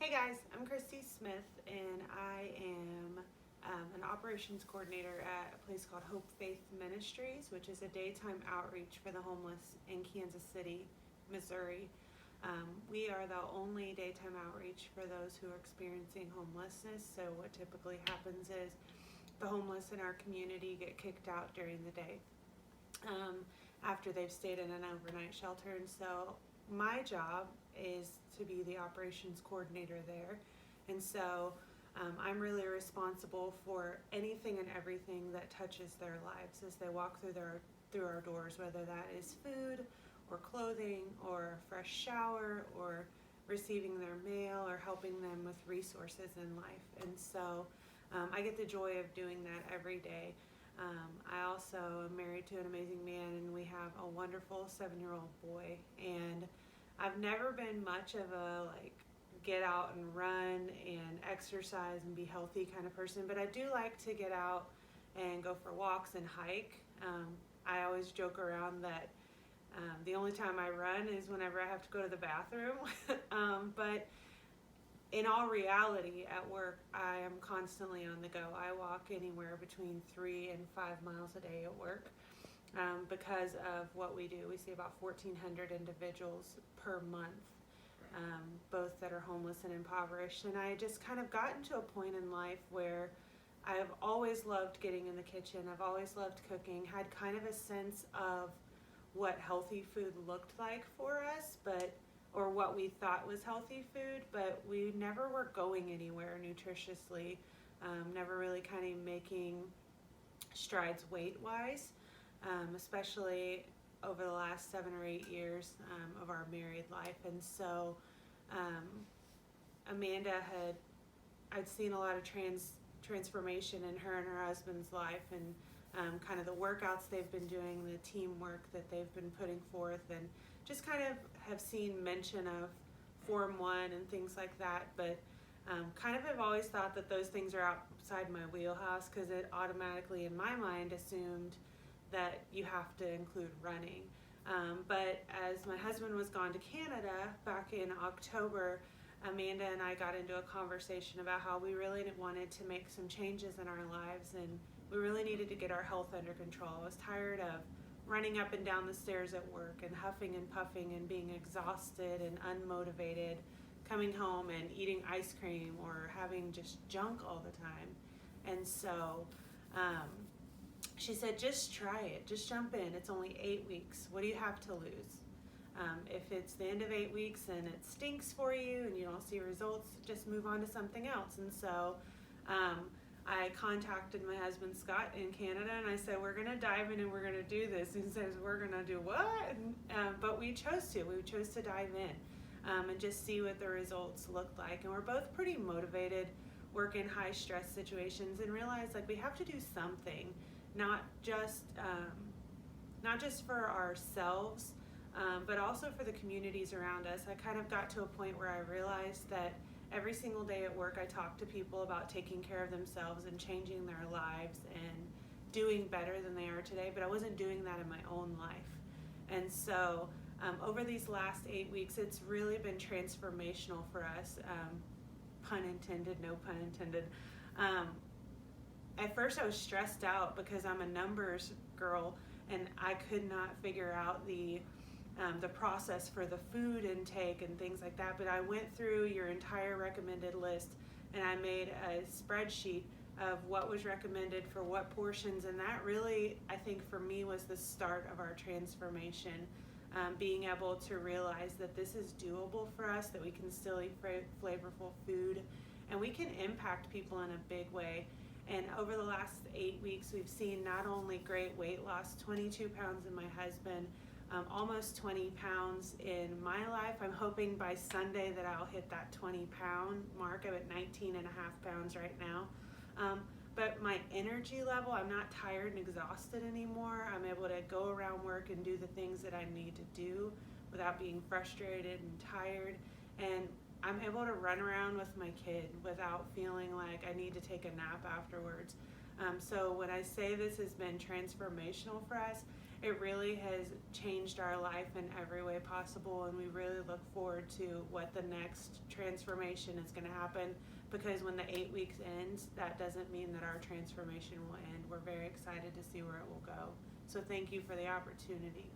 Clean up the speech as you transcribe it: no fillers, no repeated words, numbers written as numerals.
Hey guys, I'm Cristi Smith and I am an operations coordinator at a place called Hope Faith Ministries, which is a daytime outreach for the homeless in Kansas City, Missouri. We are the only daytime outreach for those who are experiencing homelessness. So what typically happens is the homeless in our community get kicked out during the day after they've stayed in an overnight shelter. And so my job is to be the operations coordinator there. And so I'm really responsible for anything and everything that touches their lives as they walk through our doors, whether that is food or clothing or a fresh shower or receiving their mail or helping them with resources in life. And so I get the joy of doing that every day. I also am married to an amazing man, and we have a wonderful 7-year-old boy. And I've never been much of a get out and run and exercise and be healthy kind of person, but I do like to get out and go for walks and hike. I always joke around that the only time I run is whenever I have to go to the bathroom. But in all reality, at work, I am constantly on the go. I walk anywhere between 3 and 5 miles a day at work because of what we do. We see about 1,400 individuals per month, both that are homeless and impoverished. And I just kind of gotten to a point in life where I've always loved getting in the kitchen. I've always loved cooking, had kind of a sense of what healthy food looked like for us, or what we thought was healthy food, but we never were going anywhere nutritiously, never really kind of making strides weight-wise, especially over the last 7 or 8 years of our married life. And so Amanda I'd seen a lot of transformation in her and her husband's life, and kind of the workouts they've been doing, the teamwork that they've been putting forth, and just kind of have seen mention of Form 1 and things like that, but kind of have always thought that those things are outside my wheelhouse because it automatically in my mind assumed that you have to include running. But as my husband was gone to Canada back in October, Amanda and I got into a conversation about how we really wanted to make some changes in our lives, and we really needed to get our health under control. I was tired of running up and down the stairs at work and huffing and puffing and being exhausted and unmotivated, coming home and eating ice cream or having just junk all the time. And so she said, just try it, just jump in. It's only 8 weeks. What do you have to lose? If it's the end of 8 weeks and it stinks for you and you don't see results, just move on to something else. And so I contacted my husband Scott in Canada, and I said, we're going to dive in and we're going to do this. And he says, we're going to do what? But we chose to dive in and just see what the results looked like. And we're both pretty motivated, work in high stress situations, and realize we have to do something, not just for ourselves, but also for the communities around us. I kind of got to a point where I realized that every single day at work I talk to people about taking care of themselves and changing their lives and doing better than they are today, but I wasn't doing that in my own life. And so over these last 8 weeks, it's really been transformational for us, pun intended, no pun intended. At first I was stressed out because I'm a numbers girl and I could not figure out the process for the food intake and things like that. But I went through your entire recommended list and I made a spreadsheet of what was recommended for what portions, and that really, I think for me, was the start of our transformation. Being able to realize that this is doable for us, that we can still eat flavorful food and we can impact people in a big way. And over the last 8 weeks, we've seen not only great weight loss, 22 pounds in my husband, almost 20 pounds in my life. I'm hoping by Sunday that I'll hit that 20-pound mark. I'm at 19 and a half pounds right now. But my energy level, I'm not tired and exhausted anymore. I'm able to go around work and do the things that I need to do without being frustrated and tired. And I'm able to run around with my kid without feeling like I need to take a nap afterwards. So when I say this has been transformational for us, It really has changed our life in every way possible, and we really look forward to what the next transformation is going to happen, because when the 8 weeks ends, that doesn't mean that our transformation will end. We're very excited to see where it will go. So thank you for the opportunity.